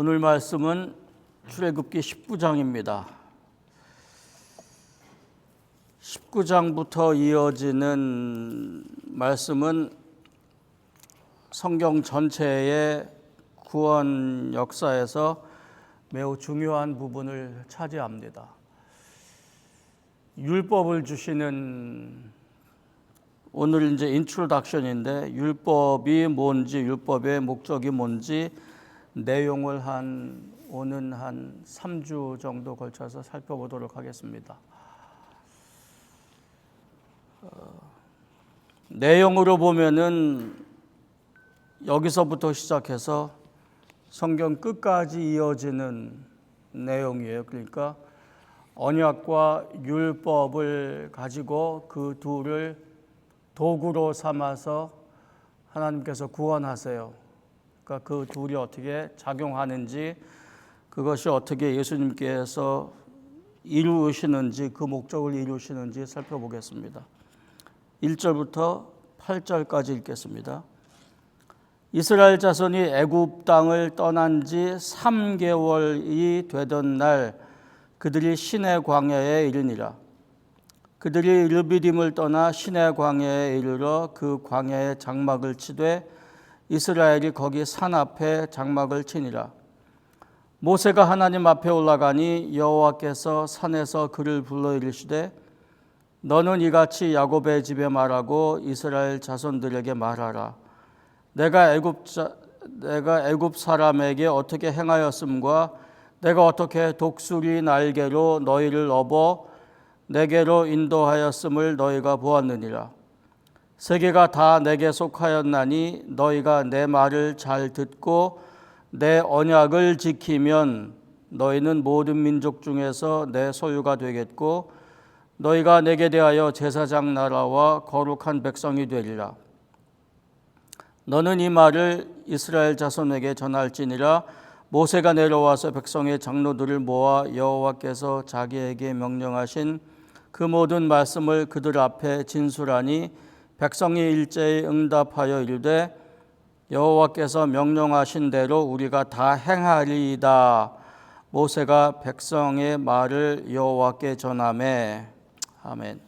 오늘 말씀은 출애굽기 19장입니다. 19장부터 이어지는 말씀은 성경 전체의 구원 역사에서 매우 중요한 부분을 차지합니다. 율법을 주시는 오늘 이제 인트로덕션인데 율법이 뭔지, 율법의 목적이 뭔지 내용을 오는 한 3주 정도 걸쳐서 살펴보도록 하겠습니다. 내용으로 보면은 여기서부터 시작해서 성경 끝까지 이어지는 내용이에요. 그러니까 언약과 율법을 가지고 그 둘을 도구로 삼아서 하나님께서 구원하세요. 그러니까 그 둘이 어떻게 작용하는지, 그것이 어떻게 예수님께서 이루시는지, 그 목적을 이루시는지 살펴보겠습니다. 1절부터 8절까지 읽겠습니다. 이스라엘 자손이 애굽 땅을 떠난 지 3개월이 되던 날 그들이 시내 광야에 이르니라. 그들이 르비딤을 떠나 시내 광야에 이르러 그 광야에 장막을 치되 이스라엘이 거기 산 앞에 장막을 치니라. 모세가 하나님 앞에 올라가니 여호와께서 산에서 그를 불러 이르시되 너는 이같이 야곱의 집에 말하고 이스라엘 자손들에게 말하라. 내가 애굽 사람에게 어떻게 행하였음과 내가 어떻게 독수리 날개로 너희를 업어 내게로 인도하였음을 너희가 보았느니라. 세계가 다 내게 속하였나니 너희가 내 말을 잘 듣고 내 언약을 지키면 너희는 모든 민족 중에서 내 소유가 되겠고 너희가 내게 대하여 제사장 나라와 거룩한 백성이 되리라. 너는 이 말을 이스라엘 자손에게 전할지니라. 모세가 내려와서 백성의 장로들을 모아 여호와께서 자기에게 명령하신 그 모든 말씀을 그들 앞에 진술하니 백성이 일제히 응답하여 이르되 여호와께서 명령하신 대로 우리가 다 행하리이다. 모세가 백성의 말을 여호와께 전하매. 아멘.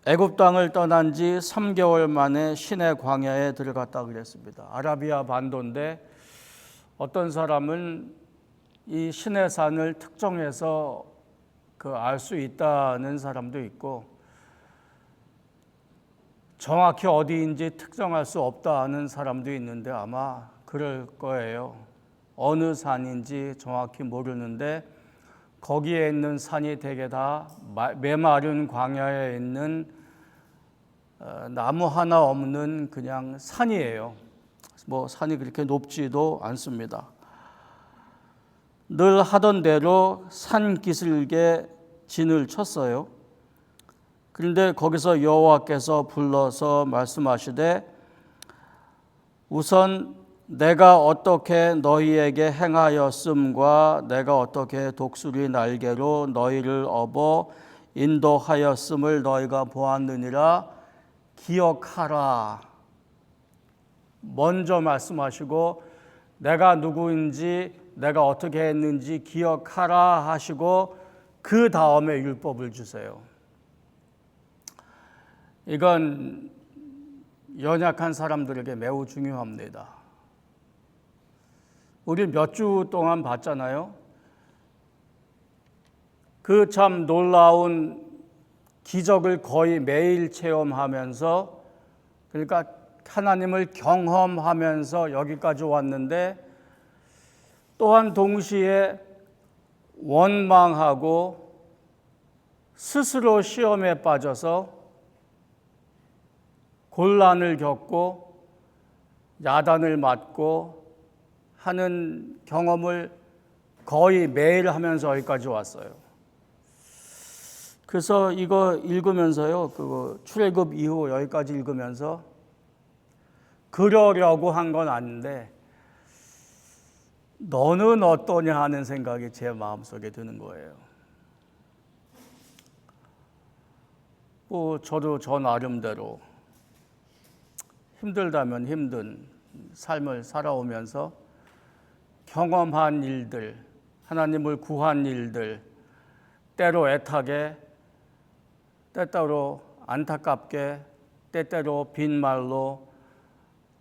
애굽 땅을 떠난 지 3개월 만에 시내 광야에 들어갔다 그랬습니다. 아라비아 반도인데 어떤 사람은 이 시내산을 특정해서 알 수 있다는 사람도 있고 정확히 어디인지 특정할 수 없다는 사람도 있는데 아마 그럴 거예요. 어느 산인지 정확히 모르는데 거기에 있는 산이 대개 다 메마른 광야에 있는 나무 하나 없는 그냥 산이에요. 산이 그렇게 높지도 않습니다. 늘 하던 대로 산 기슭에 진을 쳤어요. 그런데 거기서 여호와께서 불러서 말씀하시되 우선 내가 어떻게 너희에게 행하였음과 내가 어떻게 독수리 날개로 너희를 업어 인도하였음을 너희가 보았느니라. 기억하라. 먼저 말씀하시고 내가 누구인지 내가 어떻게 했는지 기억하라 하시고 그 다음에 율법을 주세요. 이건 연약한 사람들에게 매우 중요합니다. 우리 몇 주 동안 봤잖아요. 그 참 놀라운 기적을 거의 매일 체험하면서, 그러니까 하나님을 경험하면서 여기까지 왔는데 또한 동시에 원망하고 스스로 시험에 빠져서 곤란을 겪고 야단을 맞고 하는 경험을 거의 매일 하면서 여기까지 왔어요. 그래서 이거 읽으면서요, 출애굽 이후 여기까지 읽으면서 그러려고 한 건 아닌데 너는 어떠냐 하는 생각이 제 마음속에 드는 거예요. 저도 저 나름대로 힘들다면 힘든, 삶을 살아오면서 경험한 일들, 하나님을 구한 일들, 때로 애타게, 때때로 안타깝게, 때때로 빈말로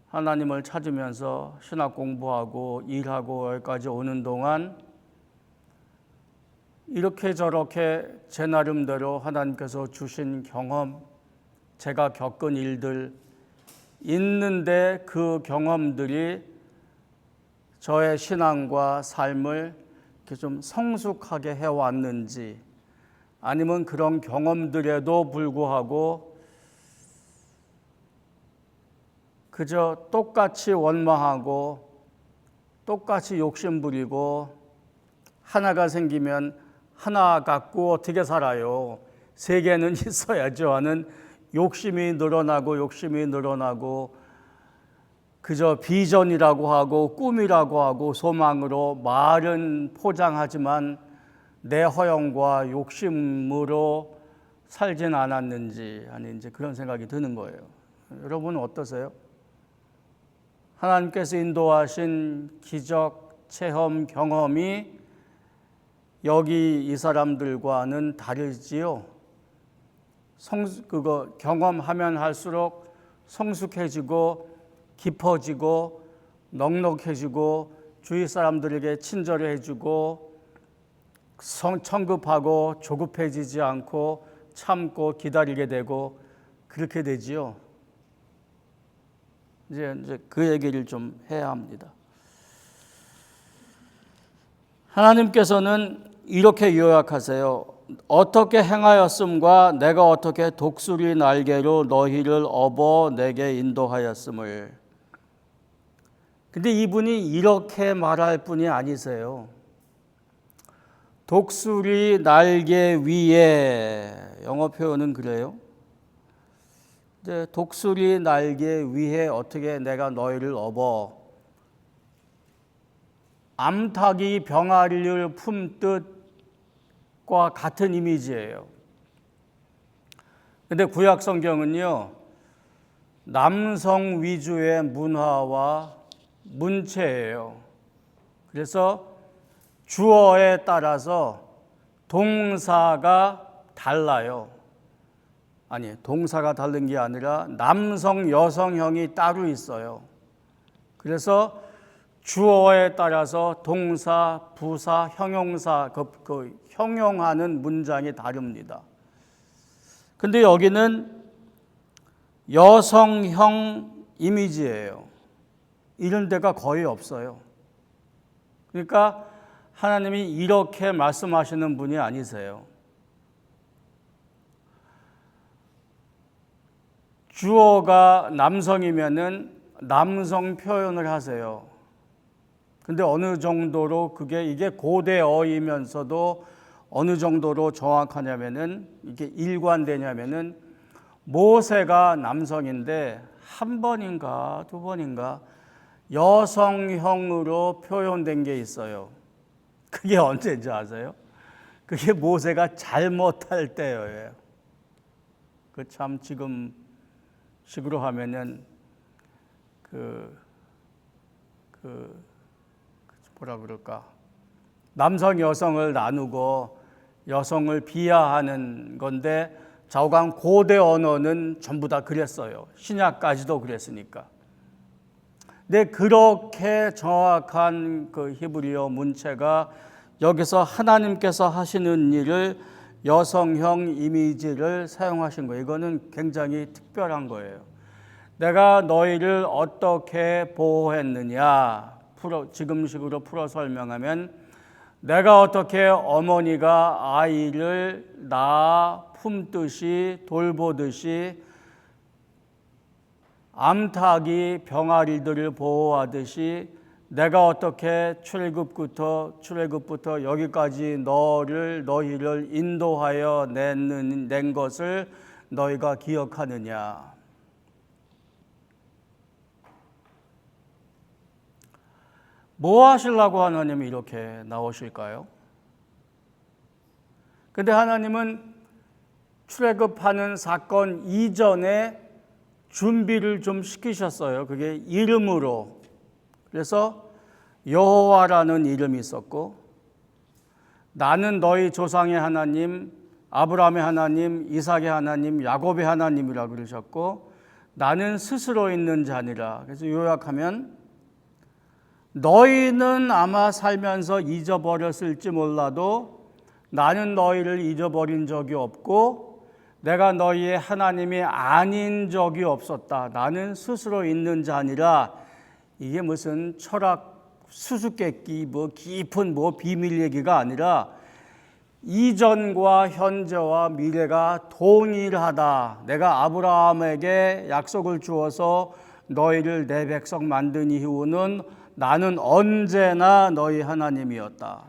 하나님을 찾으면서 신학 공부하고 일하고 여기까지 오는 동안 이렇게 저렇게 제 나름대로 하나님께서 주신 경험, 제가 겪은 일들 있는데 그 경험들이 저의 신앙과 삶을 이렇게 좀 성숙하게 해왔는지, 아니면 그런 경험들에도 불구하고 그저 똑같이 원망하고 똑같이 욕심부리고 하나가 생기면 하나 갖고 어떻게 살아요? 세 개는 있어야죠 하는 욕심이 늘어나고 그저 비전이라고 하고 꿈이라고 하고 소망으로 말은 포장하지만 내 허영과 욕심으로 살진 않았는지, 아니 이제 그런 생각이 드는 거예요. 여러분은 어떠세요? 하나님께서 인도하신 기적, 체험, 경험이 여기 이 사람들과는 다르지요. 그거 경험하면 할수록 성숙해지고 깊어지고 넉넉해지고 주위 사람들에게 친절해지고 성급하고 조급해지지 않고 참고 기다리게 되고 그렇게 되지요. 이제 그 얘기를 좀 해야 합니다. 하나님께서는 이렇게 요약하세요. 어떻게 행하였음과 내가 어떻게 독수리 날개로 너희를 업어 내게 인도하였음을. 근데 이분이 이렇게 말할 분이 아니세요. 독수리 날개 위에, 영어 표현은 그래요. 이제 독수리 날개 위에 어떻게 내가 너희를 업어, 암탉이 병아리를 품듯과 같은 이미지예요. 근데 구약 성경은요, 남성 위주의 문화와 문체예요. 그래서 주어에 따라서 동사가 달라요. 아니, 동사가 다른 게 아니라 남성, 여성형이 따로 있어요. 그래서 주어에 따라서 동사, 부사, 형용사, 그 형용하는 문장이 다릅니다. 근데 여기는 여성형 이미지예요. 이런 데가 거의 없어요. 그러니까 하나님이 이렇게 말씀하시는 분이 아니세요. 주어가 남성이면은 남성 표현을 하세요. 근데 어느 정도로 이게 고대어이면서도 어느 정도로 정확하냐면은 이게 일관되냐면은 모세가 남성인데 한 번인가 두 번인가 여성형으로 표현된 게 있어요. 그게 언제인지 아세요? 그게 모세가 잘못할 때예요. 그 참 지금 식으로 하면은 뭐라 그럴까? 남성 여성을 나누고 여성을 비하하는 건데 좌우간 고대 언어는 전부 다 그랬어요. 신약까지도 그랬으니까. 근데 그렇게 정확한 그 히브리어 문체가 여기서 하나님께서 하시는 일을 여성형 이미지를 사용하신 거예요. 이거는 굉장히 특별한 거예요. 내가 너희를 어떻게 보호했느냐, 지금식으로 풀어 설명하면 내가 어떻게 어머니가 아이를 낳아 품듯이 돌보듯이 암탉이 병아리들을 보호하듯이 내가 어떻게 출애굽부터 여기까지 너희를 인도하여 낸 것을 너희가 기억하느냐. 뭐 하시려고 하나님이 이렇게 나오실까요? 근데 하나님은 출애굽하는 사건 이전에 준비를 좀 시키셨어요. 그게 이름으로. 그래서 여호와라는 이름이 있었고, 나는 너희 조상의 하나님, 아브라함의 하나님, 이삭의 하나님, 야곱의 하나님이라 그러셨고, 나는 스스로 있는 자니라. 그래서 요약하면 너희는 아마 살면서 잊어버렸을지 몰라도 나는 너희를 잊어버린 적이 없고 내가 너희의 하나님이 아닌 적이 없었다. 나는 스스로 있는 자니라. 이게 무슨 철학 수수께끼 깊은 비밀 얘기가 아니라 이전과 현재와 미래가 동일하다. 내가 아브라함에게 약속을 주어서 너희를 내 백성 만든 이후는 나는 언제나 너희 하나님이었다.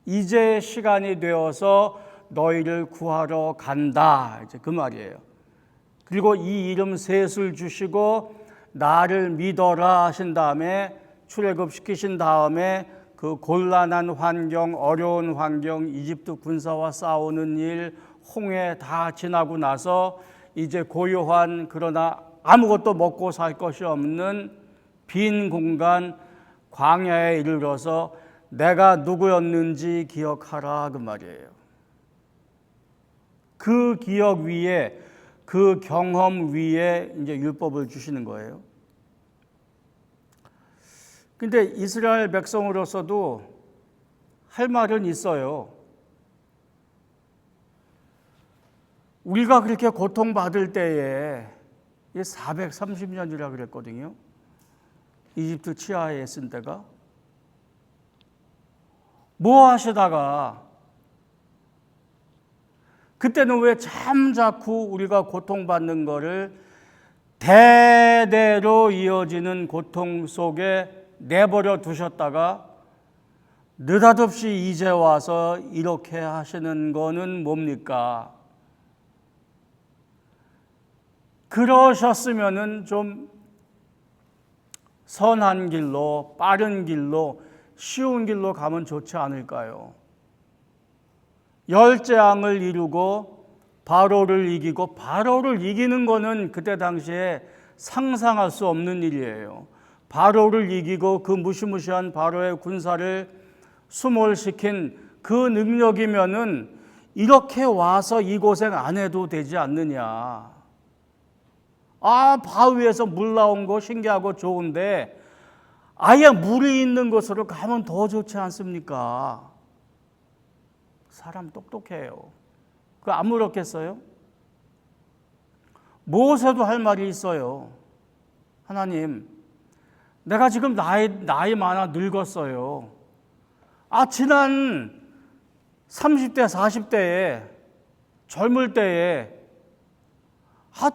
이제 시간이 되어서 너희를 구하러 간다. 이제 그 말이에요. 그리고 이 이름 셋을 주시고 나를 믿어라 하신 다음에 출애굽시키신 다음에 그 곤란한 환경, 어려운 환경, 이집트 군사와 싸우는 일, 홍해 다 지나고 나서 이제 고요한 그러나 아무것도 먹고 살 것이 없는 빈 공간 광야에 이르러서 내가 누구였는지 기억하라 그 말이에요. 그 기억 위에 그 경험 위에 이제 율법을 주시는 거예요. 근데 이스라엘 백성으로서도 할 말은 있어요. 우리가 그렇게 고통받을 때에 430년이라 그랬거든요. 이집트 치하에 있은 때가. 뭐 하시다가 그때는 왜 잠자코 우리가 고통받는 거를 대대로 이어지는 고통 속에 내버려 두셨다가 느닷없이 이제 와서 이렇게 하시는 거는 뭡니까? 그러셨으면은 좀 선한 길로, 빠른 길로, 쉬운 길로 가면 좋지 않을까요? 열재앙을 이루고 바로를 이기고, 바로를 이기는 거는 그때 당시에 상상할 수 없는 일이에요. 바로를 이기고 그 무시무시한 바로의 군사를 수몰시킨 그 능력이면은 이렇게 와서 이 고생 안 해도 되지 않느냐. 바위에서 물 나온 거 신기하고 좋은데 아예 물이 있는 곳으로 가면 더 좋지 않습니까? 사람 똑똑해요. 그거 안 물었겠어요? 모세도 할 말이 있어요. 하나님, 내가 지금 나이 많아 늙었어요. 지난 30대, 40대에, 젊을 때에,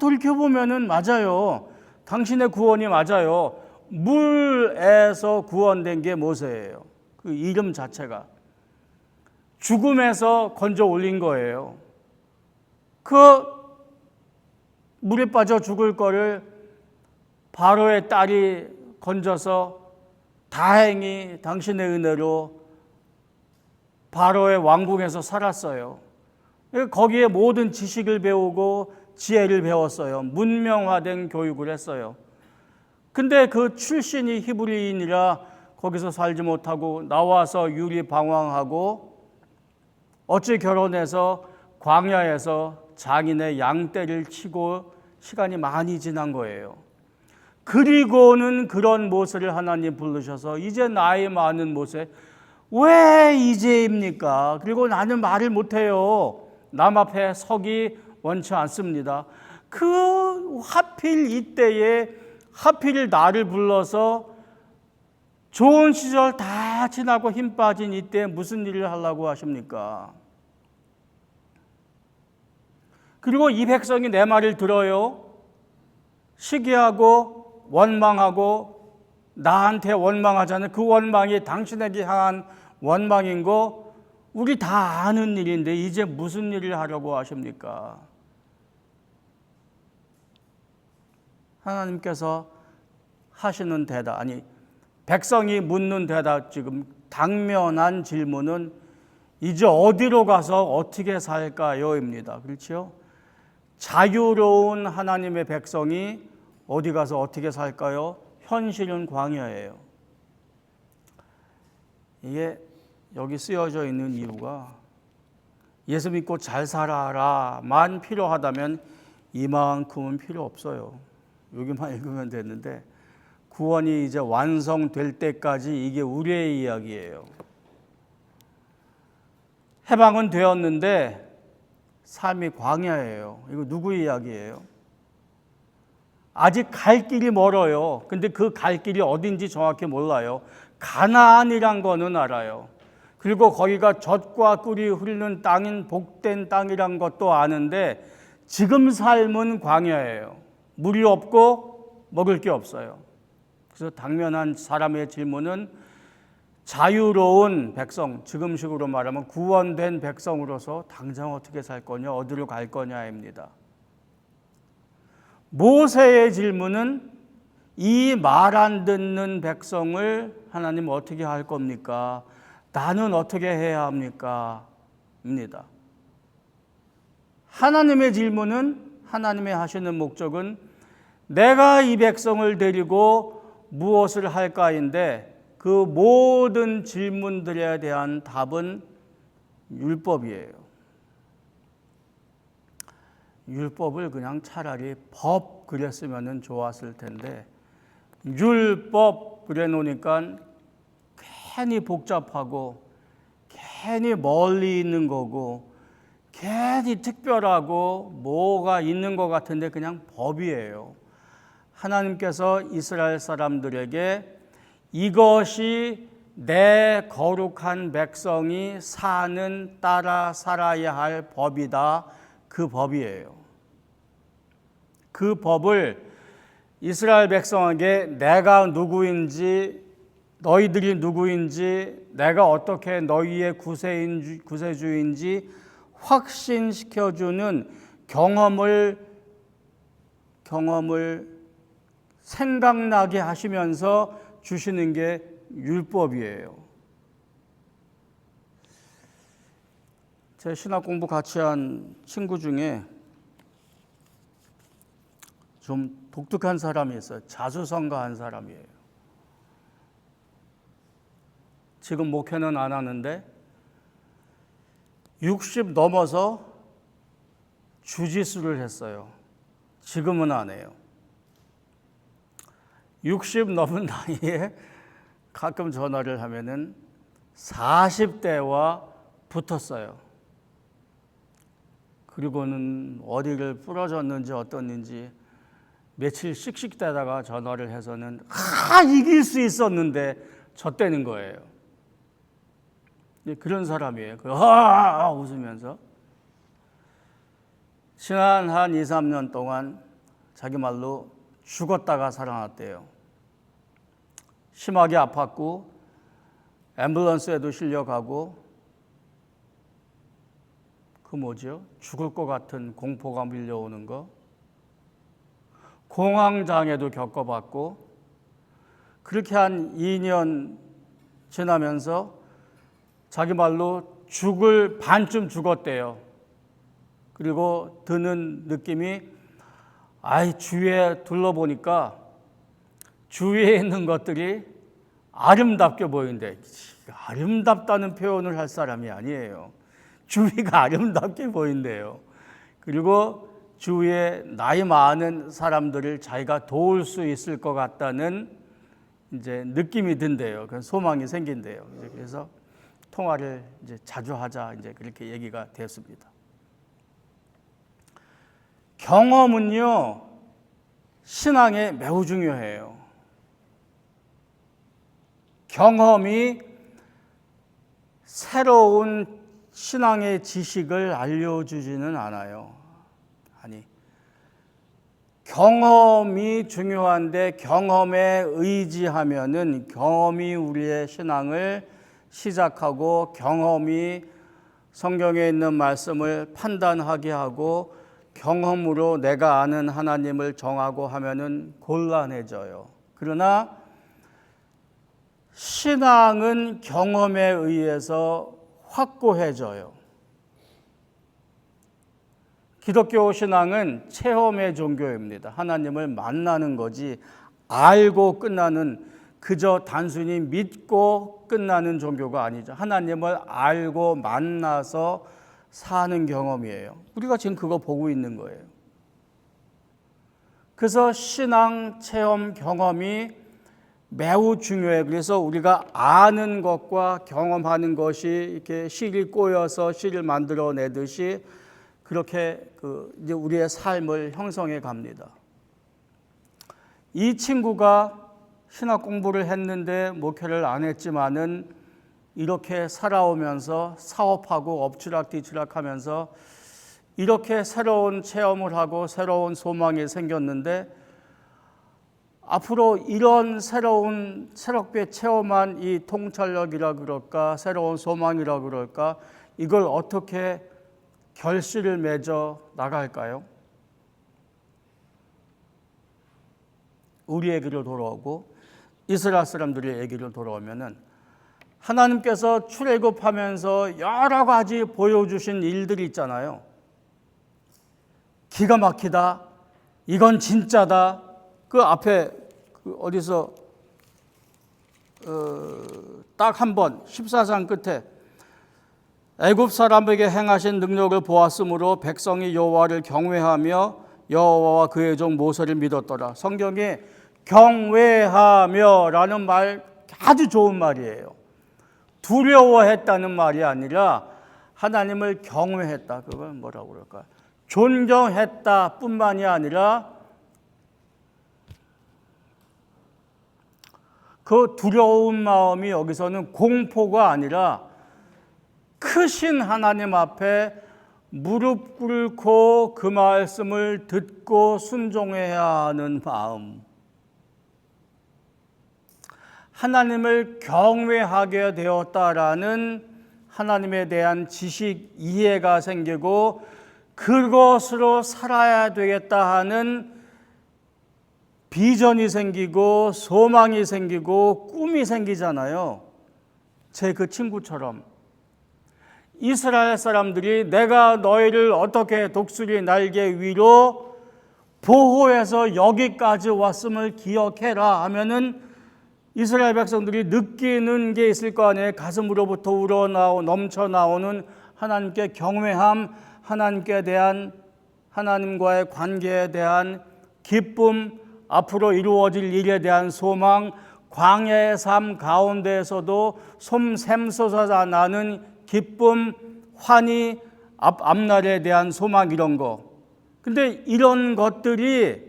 돌이켜보면은 맞아요. 당신의 구원이 맞아요. 물에서 구원된 게 모세예요. 그 이름 자체가. 죽음에서 건져 올린 거예요. 그 물에 빠져 죽을 거를 바로의 딸이 건져서 다행히 당신의 은혜로 바로의 왕궁에서 살았어요. 거기에 모든 지식을 배우고 지혜를 배웠어요. 문명화된 교육을 했어요. 근데 그 출신이 히브리인이라 거기서 살지 못하고 나와서 유리방황하고 어찌 결혼해서 광야에서 장인의 양떼를 치고 시간이 많이 지난 거예요. 그리고는 그런 모세를 하나님 부르셔서 이제 나이 많은 모세, 왜 이제입니까? 그리고 나는 말을 못해요. 남 앞에 서기 원치 않습니다. 그 하필 이때에 하필 나를 불러서 좋은 시절 다 지나고 힘 빠진 이때 무슨 일을 하려고 하십니까? 그리고 이 백성이 내 말을 들어요. 시기하고 원망하고 나한테 원망하잖아요. 그 원망이 당신에게 향한 원망인 거 우리 다 아는 일인데 이제 무슨 일을 하려고 하십니까? 하나님께서 하시는 대답, 백성이 묻는 대답, 지금 당면한 질문은 이제 어디로 가서 어떻게 살까요? 입니다. 그렇죠? 자유로운 하나님의 백성이 어디 가서 어떻게 살까요? 현실은 광야예요. 이게 여기 쓰여져 있는 이유가 예수 믿고 잘 살아라만 필요하다면 이만큼은 필요 없어요. 여기만 읽으면 되는데 구원이 이제 완성될 때까지 이게 우리의 이야기예요. 해방은 되었는데 삶이 광야예요. 이거 누구 이야기예요? 아직 갈 길이 멀어요. 근데 그 갈 길이 어딘지 정확히 몰라요. 가나안이란 거는 알아요. 그리고 거기가 젖과 꿀이 흐르는 땅인 복된 땅이란 것도 아는데 지금 삶은 광야예요. 물이 없고 먹을 게 없어요. 그래서 당면한 사람의 질문은 자유로운 백성, 지금식으로 말하면 구원된 백성으로서 당장 어떻게 살 거냐, 어디로 갈 거냐입니다. 모세의 질문은 이 말 안 듣는 백성을 하나님 어떻게 할 겁니까? 나는 어떻게 해야 합니까? 입니다. 하나님의 질문은, 하나님의 하시는 목적은 내가 이 백성을 데리고 무엇을 할까인데 그 모든 질문들에 대한 답은 율법이에요. 율법을 그냥 차라리 법 그랬으면 좋았을 텐데 율법 그래 놓으니까 괜히 복잡하고 괜히 멀리 있는 거고 괜히 특별하고 뭐가 있는 것 같은데 그냥 법이에요. 하나님께서 이스라엘 사람들에게 이것이 내 거룩한 백성이 사는 따라 살아야 할 법이다. 그 법이에요. 그 법을 이스라엘 백성에게 내가 누구인지 너희들이 누구인지 내가 어떻게 너희의 구세주인지 확신시켜주는 경험을 생각나게 하시면서 주시는 게 율법이에요. 제 신학 공부 같이 한 친구 중에 좀 독특한 사람이 있어요. 자수성가한 사람이에요. 지금 목회는 안 하는데 60 넘어서 주짓수를 했어요. 지금은 안 해요. 60 넘은 나이에 가끔 전화를 하면은 40대와 붙었어요. 그리고는 어디를 부러졌는지 어떻는지 며칠 씩씩대다가 전화를 해서는 이길 수 있었는데 졌다는 거예요. 그런 사람이에요. 웃으면서. 지난 한 2, 3년 동안 자기 말로 죽었다가 살아났대요. 심하게 아팠고 앰뷸런스에도 실려가고 그 뭐죠? 죽을 것 같은 공포가 밀려오는 거. 공황장애도 겪어봤고 그렇게 한 2년 지나면서 자기 말로 죽을 반쯤 죽었대요. 그리고 드는 느낌이 주위에 둘러보니까 주위에 있는 것들이 아름답게 보이는데 아름답다는 표현을 할 사람이 아니에요. 주위가 아름답게 보인대요. 그리고 주위에 나이 많은 사람들을 자기가 도울 수 있을 것 같다는 이제 느낌이 든대요. 그래서 소망이 생긴대요. 그래서 통화를 이제 자주 하자 이제 그렇게 얘기가 됐습니다. 경험은요 신앙에 매우 중요해요. 경험이 새로운 신앙의 지식을 알려주지는 않아요. 경험이 중요한데 경험에 의지하면은 경험이 우리의 신앙을 시작하고 경험이 성경에 있는 말씀을 판단하게 하고 경험으로 내가 아는 하나님을 정하고 하면은 곤란해져요. 그러나 신앙은 경험에 의해서 확고해져요. 기독교 신앙은 체험의 종교입니다. 하나님을 만나는 거지 알고 끝나는, 그저 단순히 믿고 끝나는 종교가 아니죠. 하나님을 알고 만나서 사는 경험이에요. 우리가 지금 그거 보고 있는 거예요. 그래서 신앙 체험 경험이 매우 중요해요. 그래서 우리가 아는 것과 경험하는 것이 이렇게 실이 꼬여서 실을 만들어내듯이 그렇게 이제 우리의 삶을 형성해 갑니다. 이 친구가 신학 공부를 했는데 목회를 안 했지만은 이렇게 살아오면서 사업하고 엎치락뒤치락하면서 이렇게 새로운 체험을 하고 새로운 소망이 생겼는데, 앞으로 이런 새롭게 체험한 이 통찰력이라 그럴까, 새로운 소망이라 그럴까, 이걸 어떻게 결실을 맺어 나갈까요? 우리 얘기로 돌아오고 이스라엘 사람들의 얘기로 돌아오면은, 하나님께서 출애굽하면서 여러 가지 보여주신 일들이 있잖아요. 기가 막히다, 이건 진짜다. 그 앞에 어디서 딱 한 번 14장 끝에 애굽 사람에게 행하신 능력을 보았으므로 백성이 여호와를 경외하며 여호와와 그의 종 모세를 믿었더라. 성경에 경외하며라는 말 아주 좋은 말이에요. 두려워했다는 말이 아니라 하나님을 경외했다. 그걸 뭐라고 그럴까? 존경했다 뿐만이 아니라 그 두려운 마음이 여기서는 공포가 아니라 크신 하나님 앞에 무릎 꿇고 그 말씀을 듣고 순종해야 하는 마음, 하나님을 경외하게 되었다라는 하나님에 대한 지식, 이해가 생기고 그것으로 살아야 되겠다 하는 비전이 생기고 소망이 생기고 꿈이 생기잖아요. 제 그 친구처럼 이스라엘 사람들이 내가 너희를 어떻게 독수리 날개 위로 보호해서 여기까지 왔음을 기억해라 하면은 이스라엘 백성들이 느끼는 게 있을 거 아니에요. 가슴으로부터 넘쳐 나오는 하나님께 경외함, 하나님께 대한, 하나님과의 관계에 대한 기쁨, 앞으로 이루어질 일에 대한 소망, 광야의 삶 가운데에서도 샘솟아 나는 기쁨, 환희, 앞날에 대한 소망, 이런 거. 근데 이런 것들이,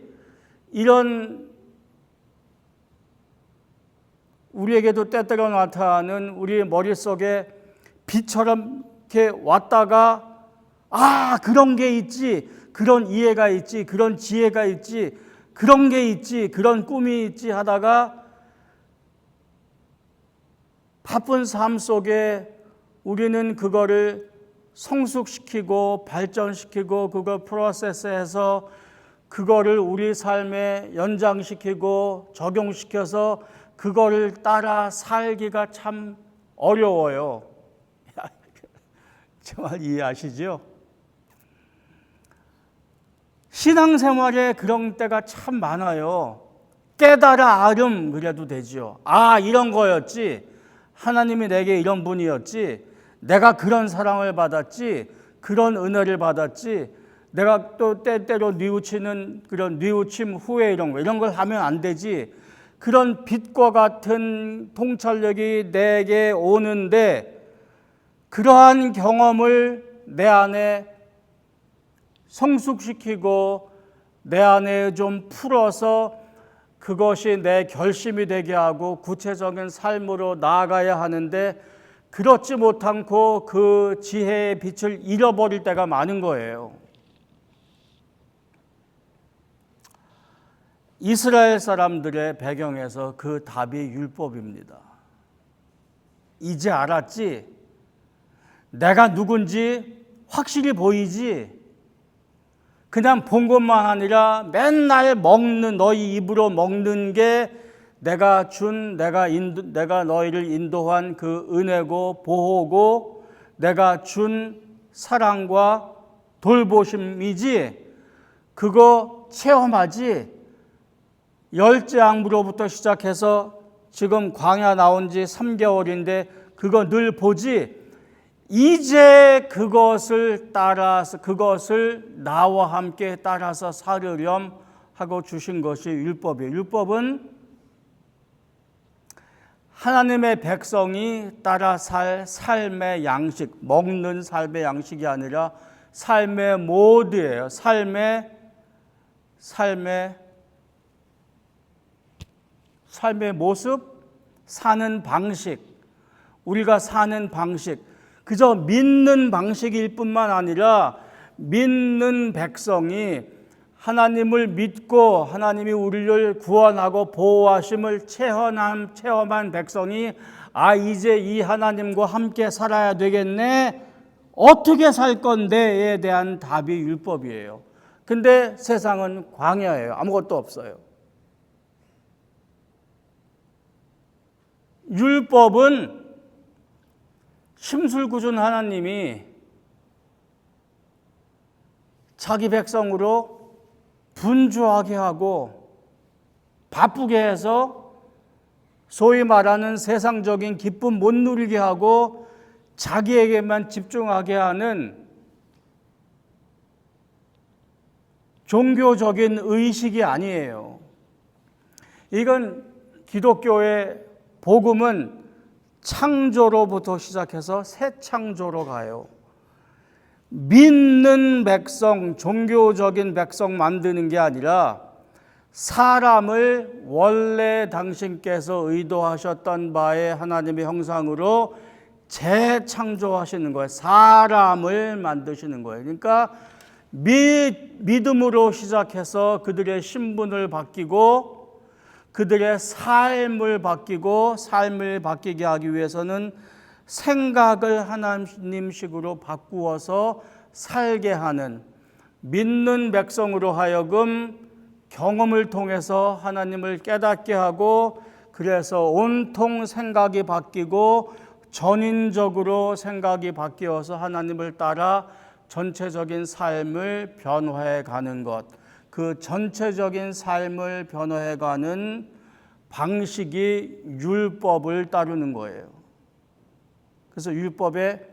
이런 우리에게도 때때로 나타나는 우리 머릿속에 빛처럼 이렇게 왔다가, 아, 그런 게 있지, 그런 이해가 있지, 그런 지혜가 있지, 그런 게 있지, 그런 꿈이 있지 하다가 바쁜 삶 속에 우리는 그거를 성숙시키고 발전시키고 그걸 프로세스해서 그거를 우리 삶에 연장시키고 적용시켜서 그거를 따라 살기가 참 어려워요. 정말 이해하시죠? 신앙생활에 그런 때가 참 많아요. 깨달아 알음 그래도 되죠. 아, 이런 거였지. 하나님이 내게 이런 분이었지. 내가 그런 사랑을 받았지. 그런 은혜를 받았지. 내가 또 때때로 뉘우치는 그런 뉘우침 후에 이런 걸 하면 안 되지. 그런 빛과 같은 통찰력이 내게 오는데 그러한 경험을 내 안에 성숙시키고 내 안에 좀 풀어서 그것이 내 결심이 되게 하고 구체적인 삶으로 나아가야 하는데 그렇지 못하고 그 지혜의 빛을 잃어버릴 때가 많은 거예요. 이스라엘 사람들의 배경에서 그 답이 율법입니다. 이제 알았지? 내가 누군지 확실히 보이지? 그냥 본 것만 아니라 맨날 먹는, 너희 입으로 먹는 게 내가 너희를 인도한 그 은혜고 보호고 내가 준 사랑과 돌보심이지 그거 체험하지. 열재앙부로부터 시작해서 지금 광야 나온 지 3개월인데 그거 늘 보지. 이제 그것을 따라서 그것을 나와 함께 따라서 살으렴 하고 주신 것이 율법이에요. 율법은 하나님의 백성이 따라 살 삶의 양식, 먹는 삶의 양식이 아니라 삶의 모드예요. 삶의 모습, 사는 방식, 우리가 사는 방식, 그저 믿는 방식일 뿐만 아니라 믿는 백성이 하나님을 믿고 하나님이 우리를 구원하고 보호하심을 체험한 백성이 이제 이 하나님과 함께 살아야 되겠네. 어떻게 살 건데에 대한 답이 율법이에요. 근데 세상은 광야예요. 아무것도 없어요. 율법은 심술궂은 하나님이 자기 백성으로 분주하게 하고 바쁘게 해서 소위 말하는 세상적인 기쁨 못 누리게 하고 자기에게만 집중하게 하는 종교적인 의식이 아니에요. 이건 기독교의 복음은 창조로부터 시작해서 새 창조로 가요. 믿는 백성, 종교적인 백성 만드는 게 아니라 사람을 원래 당신께서 의도하셨던 바에 하나님의 형상으로 재창조하시는 거예요. 사람을 만드시는 거예요. 그러니까 믿음으로 시작해서 그들의 신분을 바뀌고 그들의 삶을 바뀌게 하기 위해서는 생각을 하나님식으로 바꾸어서 살게 하는 믿는 백성으로 하여금 경험을 통해서 하나님을 깨닫게 하고 그래서 온통 생각이 바뀌고 전인적으로 생각이 바뀌어서 하나님을 따라 전체적인 삶을 변화해 가는 것, 그 전체적인 삶을 변화해 가는 방식이 율법을 따르는 거예요. 그래서 율법에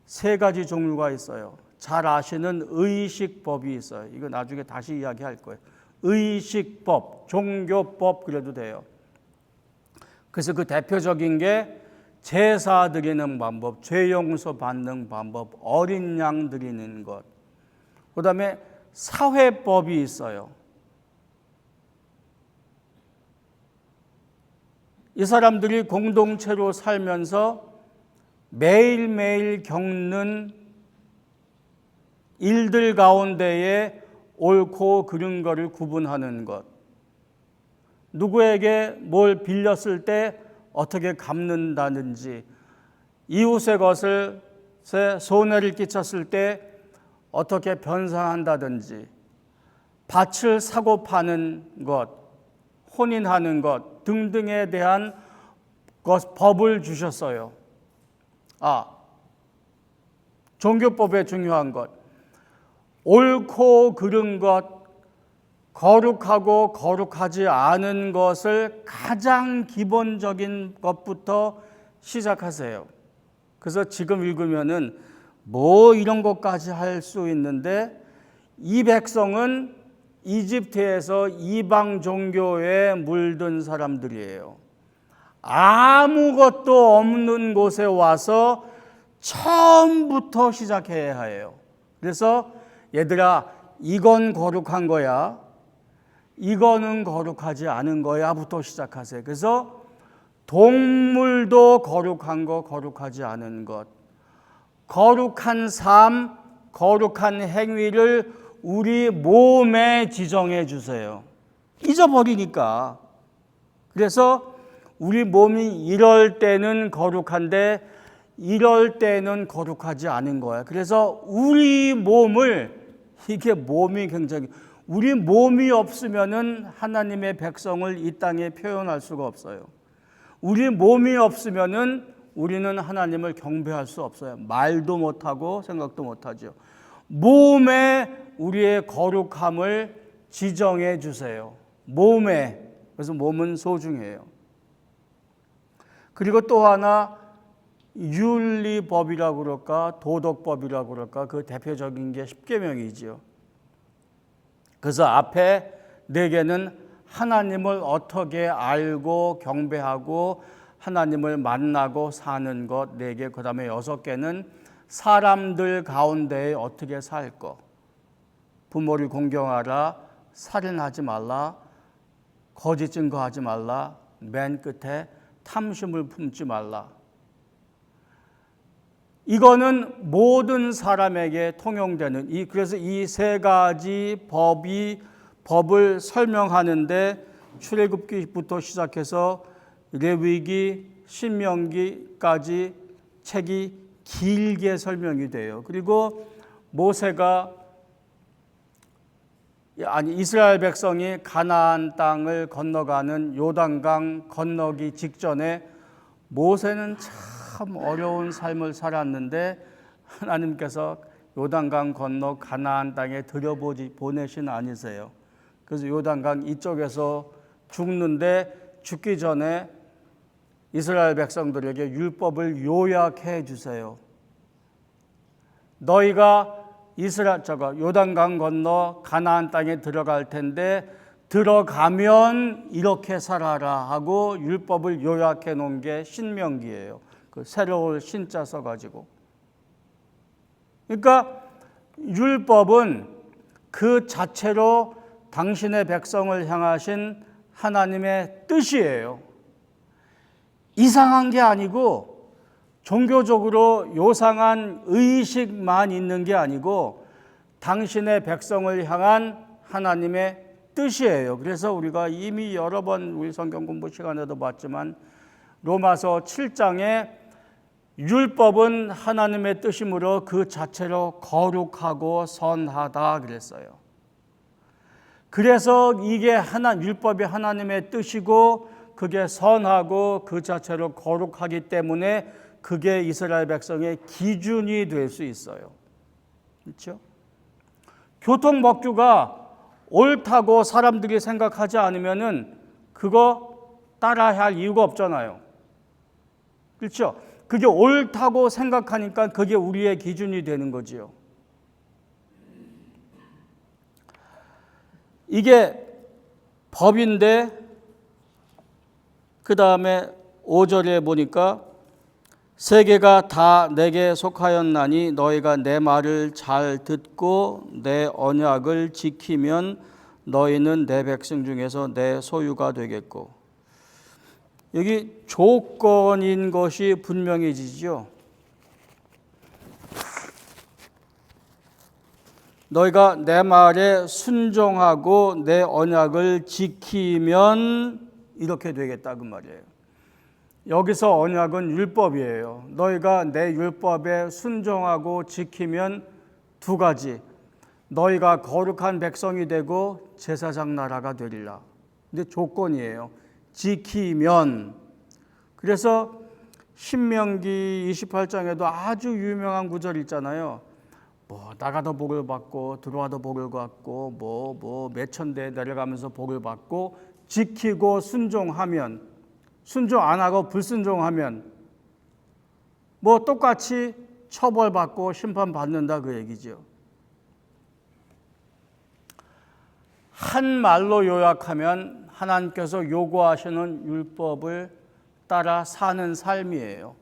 3가지 종류가 있어요. 잘 아시는 의식법이 있어요. 이거 나중에 다시 이야기할 거예요. 의식법, 종교법 그래도 돼요. 그래서 그 대표적인 게 제사 드리는 방법, 죄 용서 받는 방법, 어린 양 드리는 것. 그다음에 사회법이 있어요. 이 사람들이 공동체로 살면서 매일매일 겪는 일들 가운데에 옳고 그른 것을 구분하는 것. 누구에게 뭘 빌렸을 때 어떻게 갚는다든지, 이웃의 것을 손해를 끼쳤을 때 어떻게 변상한다든지, 밭을 사고 파는 것, 혼인하는 것 등등에 대한 법을 주셨어요. 종교법의 중요한 것, 옳고 그른 것, 거룩하고 거룩하지 않은 것을 가장 기본적인 것부터 시작하세요. 그래서 지금 읽으면은 뭐 이런 것까지 할 수 있는데, 이 백성은 이집트에서 이방 종교에 물든 사람들이에요. 아무것도 없는 곳에 와서 처음부터 시작해야 해요. 그래서 얘들아, 이건 거룩한 거야, 이거는 거룩하지 않은 거야부터 시작하세요. 그래서 동물도 거룩한 거, 거룩하지 않은 것, 거룩한 삶, 거룩한 행위를 우리 몸에 지정해 주세요. 잊어버리니까. 그래서 우리 몸이 이럴 때는 거룩한데 이럴 때는 거룩하지 않은 거야. 그래서 우리 몸을, 이게 몸이 굉장히, 우리 몸이 없으면은 하나님의 백성을 이 땅에 표현할 수가 없어요. 우리 몸이 없으면은 우리는 하나님을 경배할 수 없어요. 말도 못하고 생각도 못하죠. 몸에 우리의 거룩함을 지정해 주세요. 몸에. 그래서 몸은 소중해요. 그리고 또 하나 윤리법이라고 그럴까 도덕법이라고 그럴까 그 대표적인 게 십계명이지요. 그래서 앞에 4개는 하나님을 어떻게 알고 경배하고 하나님을 만나고 사는 것 4개, 그 다음에 6개는 사람들 가운데 어떻게 살 것. 부모를 공경하라, 살인하지 말라, 거짓 증거하지 말라, 맨 끝에 탐심을 품지 말라. 이거는 모든 사람에게 통용되는 그래서 이 3가지 법을 설명하는데 출애굽기부터 시작해서 레위기, 신명기까지 책이 길게 설명이 돼요. 그리고 이스라엘 백성이 가나안 땅을 건너가는 요단강 건너기 직전에 모세는 참 어려운 삶을 살았는데 하나님께서 요단강 건너 가나안 땅에 들여보내신 아니세요. 그래서 요단강 이쪽에서 죽는데 죽기 전에 이스라엘 백성들에게 율법을 요약해 주세요. 너희가 요단강 건너 가나안 땅에 들어갈 텐데 들어가면 이렇게 살아라 하고 율법을 요약해 놓은 게 신명기예요. 그 새로운 신자 써가지고. 그러니까 율법은 그 자체로 당신의 백성을 향하신 하나님의 뜻이에요. 이상한 게 아니고 종교적으로 요상한 의식만 있는 게 아니고 당신의 백성을 향한 하나님의 뜻이에요. 그래서 우리가 이미 여러 번 우리 성경 공부 시간에도 봤지만 로마서 7장에 율법은 하나님의 뜻이므로 그 자체로 거룩하고 선하다 그랬어요. 그래서 이게 율법이 하나님의 뜻이고 그게 선하고 그 자체로 거룩하기 때문에 그게 이스라엘 백성의 기준이 될 수 있어요. 그렇죠? 교통법규가 옳다고 사람들이 생각하지 않으면은 그거 따라야 할 이유가 없잖아요. 그렇죠? 그게 옳다고 생각하니까 그게 우리의 기준이 되는 거지요. 이게 법인데 그 다음에 5절에 보니까 세계가 다 내게 속하였나니 너희가 내 말을 잘 듣고 내 언약을 지키면 너희는 내 백성 중에서 내 소유가 되겠고. 여기 조건인 것이 분명해지죠. 너희가 내 말에 순종하고 내 언약을 지키면 이렇게 되겠다 그 말이에요. 여기서 언약은 율법이에요. 너희가 내 율법에 순종하고 지키면 2가지. 너희가 거룩한 백성이 되고 제사장 나라가 되리라. 근데 조건이에요. 지키면. 그래서 신명기 28장에도 아주 유명한 구절 있잖아요. 나가도 복을 받고 들어와도 복을 받고 몇천 대 내려가면서 복을 받고 지키고 순종하면, 순종 안 하고 불순종하면 똑같이 처벌받고 심판받는다 그 얘기죠. 한 말로 요약하면 하나님께서 요구하시는 율법을 따라 사는 삶이에요.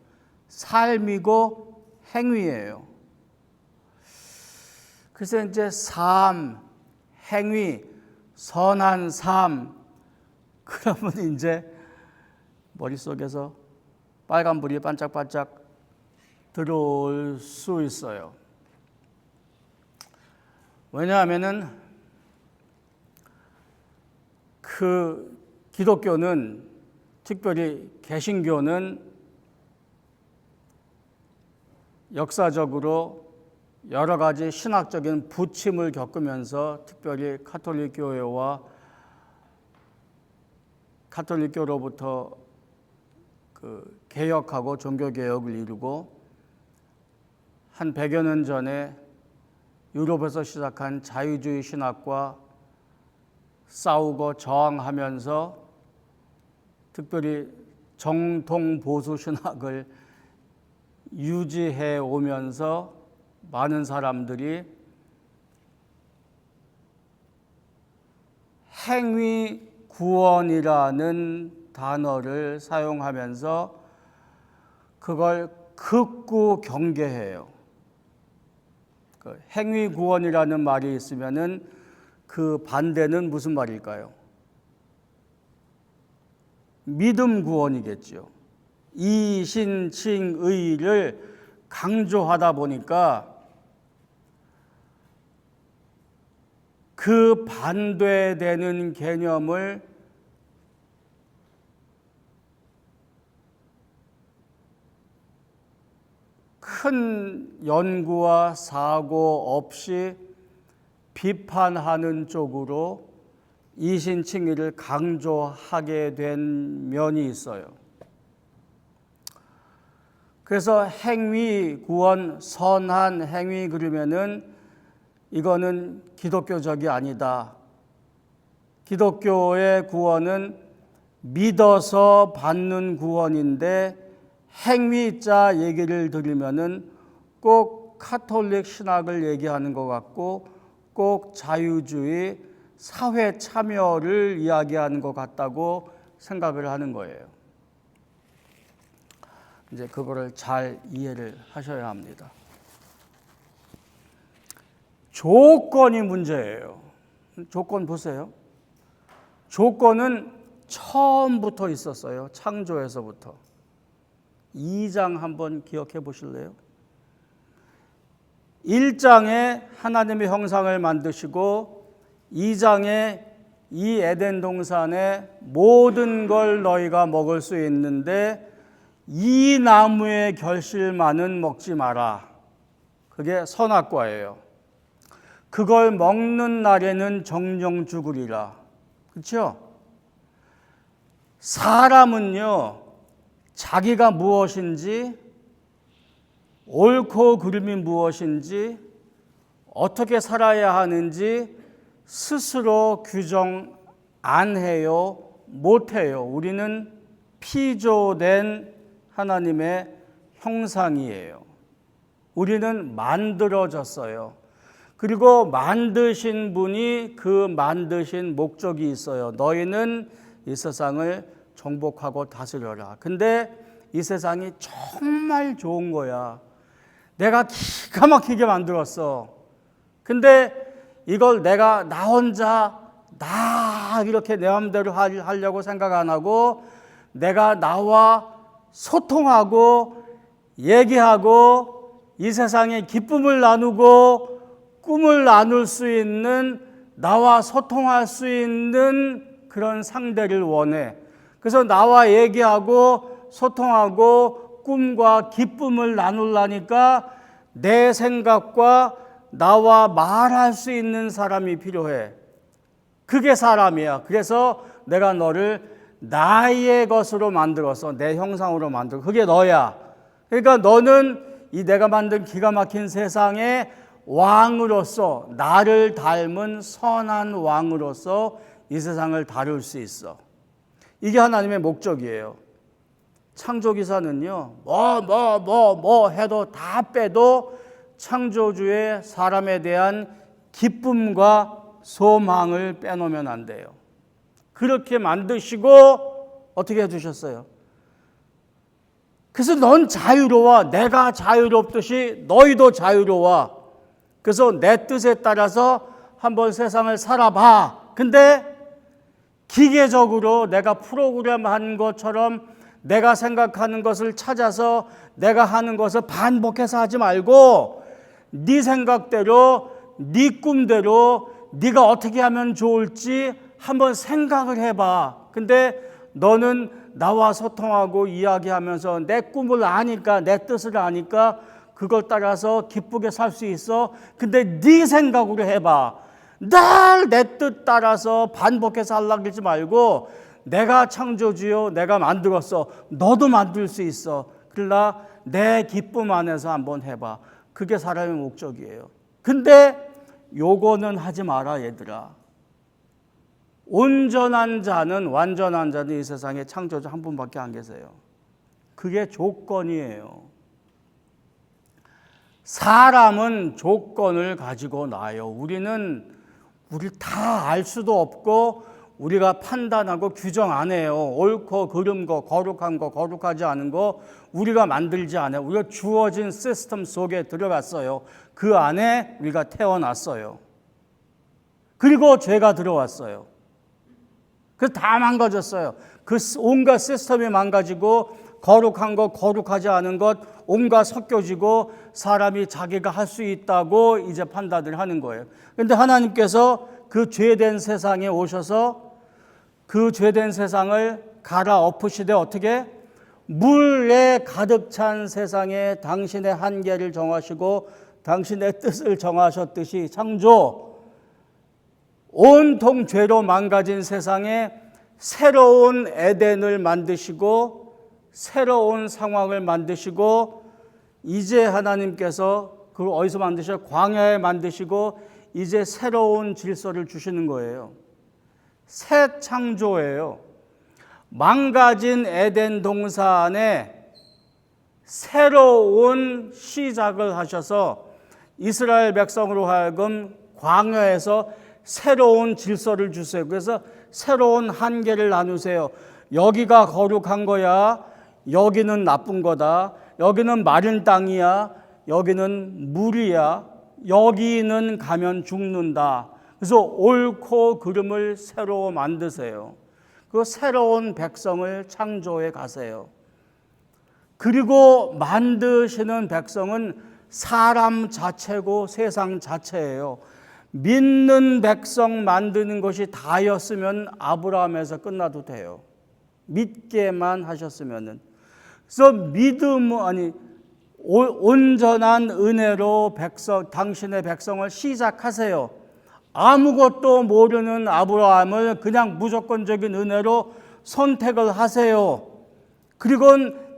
삶이고 행위예요. 그래서 이제 삶, 행위, 선한 삶, 그러면 이제 머릿속에서 빨간불이 반짝반짝 들어올 수 있어요. 왜냐하면은 그 기독교는, 특별히 개신교는 역사적으로 여러 가지 신학적인 부침을 겪으면서 특별히 가톨릭 교회와 가톨릭교로부터 그 개혁하고 종교개혁을 이루고 한 100여 년 전에 유럽에서 시작한 자유주의 신학과 싸우고 저항하면서 특별히 정통 보수 신학을 유지해 오면서 많은 사람들이 행위 구원이라는 단어를 사용하면서 그걸 극구 경계해요. 행위 구원이라는 말이 있으면은 그 반대는 무슨 말일까요? 믿음 구원이겠죠. 이신칭의를 강조하다 보니까 그 반대되는 개념을 큰 연구와 사고 없이 비판하는 쪽으로 이신칭의를 강조하게 된 면이 있어요. 그래서 행위 구원, 선한 행위 그러면은 이거는 기독교적이 아니다. 기독교의 구원은 믿어서 받는 구원인데 행위자 얘기를 들으면은 꼭 카톨릭 신학을 얘기하는 것 같고 꼭 자유주의 사회 참여를 이야기하는 것 같다고 생각을 하는 거예요. 이제 그거를 잘 이해를 하셔야 합니다. 조건이 문제예요. 조건 보세요. 조건은 처음부터 있었어요. 창조에서부터. 2장 한번 기억해 보실래요? 1장에 하나님의 형상을 만드시고 2장에 이 에덴 동산에 모든 걸 너희가 먹을 수 있는데 이 나무의 결실만은 먹지 마라. 그게 선악과예요. 그걸 먹는 날에는 정령 죽으리라. 그렇죠? 사람은요, 자기가 무엇인지, 옳고 그름이 무엇인지, 어떻게 살아야 하는지 스스로 규정 안 해요, 못 해요. 우리는 피조된 하나님의 형상이에요. 우리는 만들어졌어요. 그리고 만드신 분이 그 만드신 목적이 있어요. 너희는 이 세상을 정복하고 다스려라. 근데 이 세상이 정말 좋은 거야. 내가 기가 막히게 만들었어. 근데 이걸 내가 나 혼자 이렇게 내 마음대로 하려고 생각 안 하고 내가 나와 소통하고 얘기하고 이 세상의 기쁨을 나누고 꿈을 나눌 수 있는 나와 소통할 수 있는 그런 상대를 원해. 그래서 나와 얘기하고 소통하고 꿈과 기쁨을 나누려니까 내 생각과 나와 말할 수 있는 사람이 필요해. 그게 사람이야. 그래서 내가 너를 나의 것으로 만들어서 내 형상으로 만들어. 그게 너야. 그러니까 너는 이 내가 만든 기가 막힌 세상의 왕으로서 나를 닮은 선한 왕으로서 이 세상을 다룰 수 있어. 이게 하나님의 목적이에요. 창조기사는요, 뭐 해도 다 빼도 창조주의 사람에 대한 기쁨과 소망을 빼놓으면 안 돼요. 그렇게 만드시고 어떻게 해두셨어요? 그래서 넌 자유로워. 내가 자유롭듯이 너희도 자유로워. 그래서 내 뜻에 따라서 한번 세상을 살아봐. 근데 기계적으로 내가 프로그램한 것처럼 내가 생각하는 것을 찾아서 내가 하는 것을 반복해서 하지 말고 네 생각대로 네 꿈대로 네가 어떻게 하면 좋을지 한번 생각을 해봐. 근데 너는 나와 소통하고 이야기하면서 내 꿈을 아니까 내 뜻을 아니까 그걸 따라서 기쁘게 살 수 있어. 근데 네 생각으로 해봐. 늘 내 뜻 따라서 반복해서 하려고 하지 말고 내가 창조주요 내가 만들었어. 너도 만들 수 있어. 그러나 내 기쁨 안에서 한번 해봐. 그게 사람의 목적이에요. 근데 요거는 하지 마라 얘들아. 온전한 자는, 완전한 자는 이 세상에 창조주 한 분밖에 안 계세요. 그게 조건이에요. 사람은 조건을 가지고 나요. 우리 다 알 수도 없고 우리가 판단하고 규정 안 해요. 옳고 그른 거, 거룩한 거, 거룩하지 않은 거 우리가 만들지 않아요. 우리가 주어진 시스템 속에 들어갔어요. 그 안에 우리가 태어났어요. 그리고 죄가 들어왔어요. 그래서 다 망가졌어요. 그 온갖 시스템이 망가지고 거룩한 것, 거룩하지 않은 것 온갖 섞여지고 사람이 자기가 할 수 있다고 이제 판단을 하는 거예요. 그런데 하나님께서 그 죄된 세상에 오셔서 그 죄된 세상을 갈아엎으시되 어떻게? 물에 가득 찬 세상에 당신의 한계를 정하시고 당신의 뜻을 정하셨듯이 창조, 온통 죄로 망가진 세상에 새로운 에덴을 만드시고 새로운 상황을 만드시고 이제 하나님께서 그걸 어디서 만드셔? 광야에 만드시고 이제 새로운 질서를 주시는 거예요. 새 창조예요. 망가진 에덴 동산에 새로운 시작을 하셔서 이스라엘 백성으로 하여금 광야에서 새로운 질서를 주세요. 그래서 새로운 한계를 나누세요. 여기가 거룩한 거야. 여기는 나쁜 거다. 여기는 마른 땅이야. 여기는 물이야. 여기는 가면 죽는다. 그래서 옳고 그름을 새로 만드세요. 그 새로운 백성을 창조해 가세요. 그리고 만드시는 백성은 사람 자체고 세상 자체예요. 믿는 백성 만드는 것이 다였으면 아브라함에서 끝나도 돼요. 믿게만 하셨으면은. 그래서 온전한 은혜로 당신의 백성을 시작하세요. 아무것도 모르는 아브라함을 그냥 무조건적인 은혜로 선택을 하세요. 그리고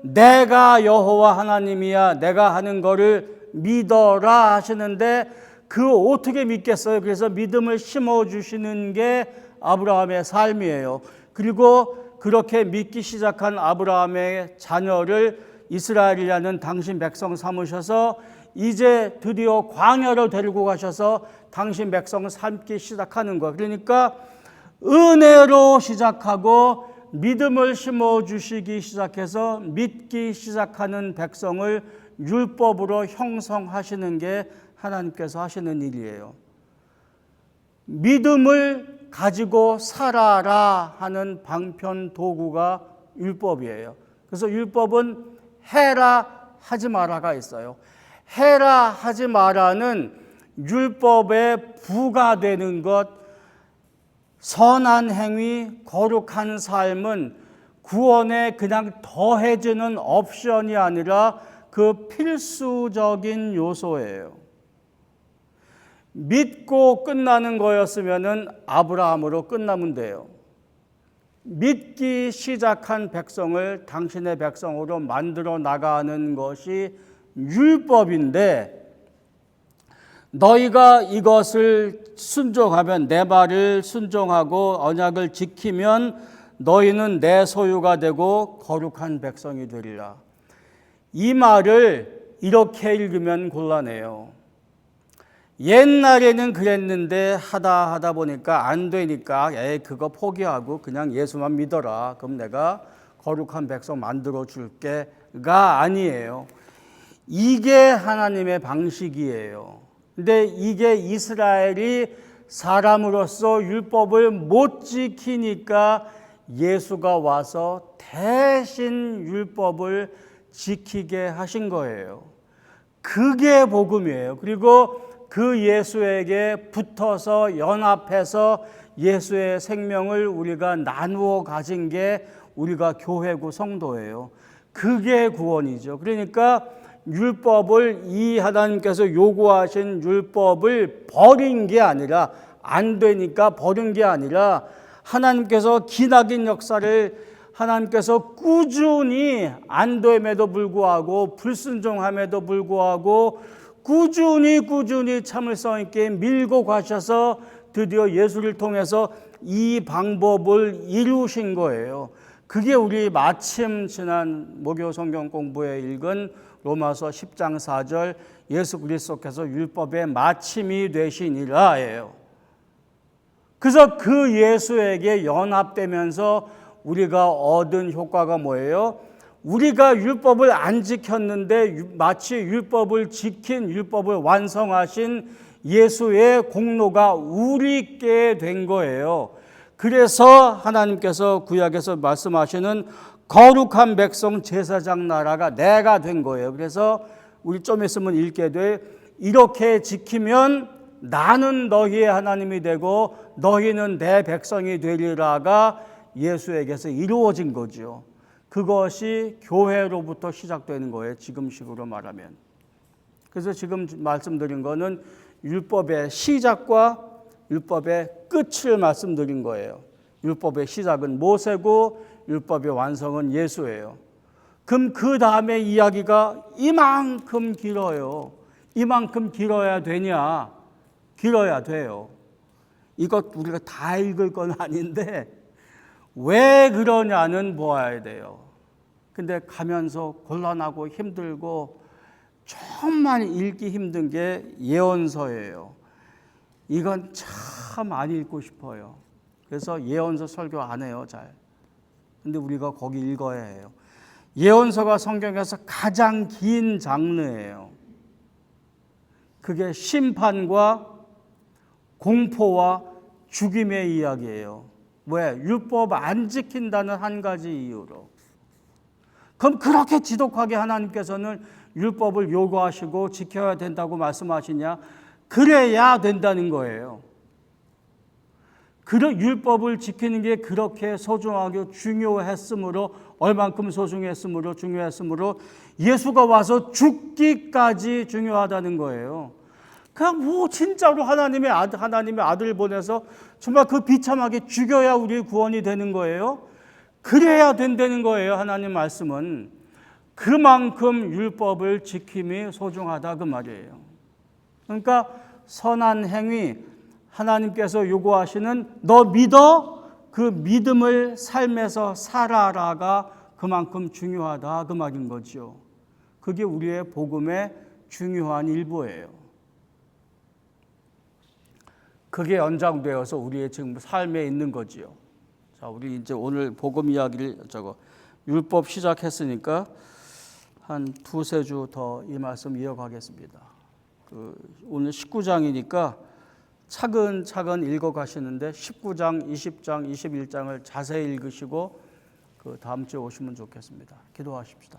내가 여호와 하나님이야, 내가 하는 거를 믿어라 하시는데 그 어떻게 믿겠어요? 그래서 믿음을 심어주시는 게 아브라함의 삶이에요. 그리고 그렇게 믿기 시작한 아브라함의 자녀를 이스라엘이라는 당신 백성 삼으셔서 이제 드디어 광야로 데리고 가셔서 당신 백성을 삶기 시작하는 거예요. 그러니까 은혜로 시작하고 믿음을 심어주시기 시작해서 믿기 시작하는 백성을 율법으로 형성하시는 게 하나님께서 하시는 일이에요. 믿음을 가지고 살아라 하는 방편 도구가 율법이에요. 그래서 율법은 해라 하지 마라가 있어요. 해라 하지 마라는 율법에 부과되는 것, 선한 행위, 거룩한 삶은 구원에 그냥 더해지는 옵션이 아니라 그 필수적인 요소예요. 믿고 끝나는 거였으면은 아브라함으로 끝나면 돼요. 믿기 시작한 백성을 당신의 백성으로 만들어 나가는 것이 율법인데 너희가 이것을 순종하면 내 말을 순종하고 언약을 지키면 너희는 내 소유가 되고 거룩한 백성이 되리라. 이 말을 이렇게 읽으면 곤란해요. 옛날에는 그랬는데 하다 보니까 안 되니까 그거 포기하고 그냥 예수만 믿어라. 그럼 내가 거룩한 백성 만들어 줄게가 아니에요. 이게 하나님의 방식이에요. 근데 이게 이스라엘이 사람으로서 율법을 못 지키니까 예수가 와서 대신 율법을 지키게 하신 거예요. 그게 복음이에요. 그리고 그 예수에게 붙어서 연합해서 예수의 생명을 우리가 나누어 가진 게 우리가 교회고 성도예요. 그게 구원이죠. 그러니까 율법을 이 하나님께서 요구하신 율법을 버린 게 아니라 안 되니까 버린 게 아니라 하나님께서 기나긴 역사를 하나님께서 꾸준히 안 됨에도 불구하고 불순종함에도 불구하고 꾸준히 참을성 있게 밀고 가셔서 드디어 예수를 통해서 이 방법을 이루신 거예요. 그게 우리 마침 지난 목요 성경 공부에 읽은 로마서 10장 4절 예수 그리스도께서 율법의 마침이 되시니라예요. 그래서 그 예수에게 연합되면서 우리가 얻은 효과가 뭐예요? 우리가 율법을 안 지켰는데 마치 율법을 지킨 율법을 완성하신 예수의 공로가 우리께 된 거예요. 그래서 하나님께서 구약에서 말씀하시는 거룩한 백성 제사장 나라가 내가 된 거예요. 그래서 우리 좀 있으면 읽게 돼 이렇게 지키면 나는 너희의 하나님이 되고 너희는 내 백성이 되리라가 예수에게서 이루어진 거죠. 그것이 교회로부터 시작되는 거예요. 지금식으로 말하면. 그래서 지금 말씀드린 거는 율법의 시작과 율법의 끝을 말씀드린 거예요. 율법의 시작은 모세고 율법의 완성은 예수예요. 그럼 그 다음에 이야기가 이만큼 길어요. 이만큼 길어야 되냐? 길어야 돼요. 이것 우리가 다 읽을 건 아닌데 왜 그러냐는 보아야 돼요. 근데 가면서 곤란하고 힘들고 정말 읽기 힘든 게 예언서예요. 이건 참 안 읽고 싶어요. 그래서 예언서 설교 안 해요, 잘. 근데 우리가 거기 읽어야 해요. 예언서가 성경에서 가장 긴 장르예요. 그게 심판과 공포와 죽임의 이야기예요. 왜? 율법 안 지킨다는 한 가지 이유로. 그럼 그렇게 지독하게 하나님께서는 율법을 요구하시고 지켜야 된다고 말씀하시냐? 그래야 된다는 거예요. 율법을 지키는 게 그렇게 소중하고 중요했으므로 얼만큼 소중했으므로 중요했으므로 예수가 와서 죽기까지 중요하다는 거예요. 그냥 뭐 진짜로 하나님의 아들 보내서 정말 그 비참하게 죽여야 우리 구원이 되는 거예요. 그래야 된다는 거예요. 하나님 말씀은 그만큼 율법을 지킴이 소중하다 그 말이에요. 그러니까 선한 행위 하나님께서 요구하시는 너 믿어? 그 믿음을 삶에서 살아라가 그만큼 중요하다 그 말인 거죠. 그게 우리의 복음의 중요한 일부예요. 그게 연장되어서 우리의 지금 삶에 있는 거지요. 자, 우리 이제 오늘 복음 이야기를 율법 시작했으니까 한 두세 주 더 이 말씀 이어가겠습니다. 오늘 19장이니까 차근차근 읽어가시는데 19장, 20장, 21장을 자세히 읽으시고 그 다음 주에 오시면 좋겠습니다. 기도하십시다.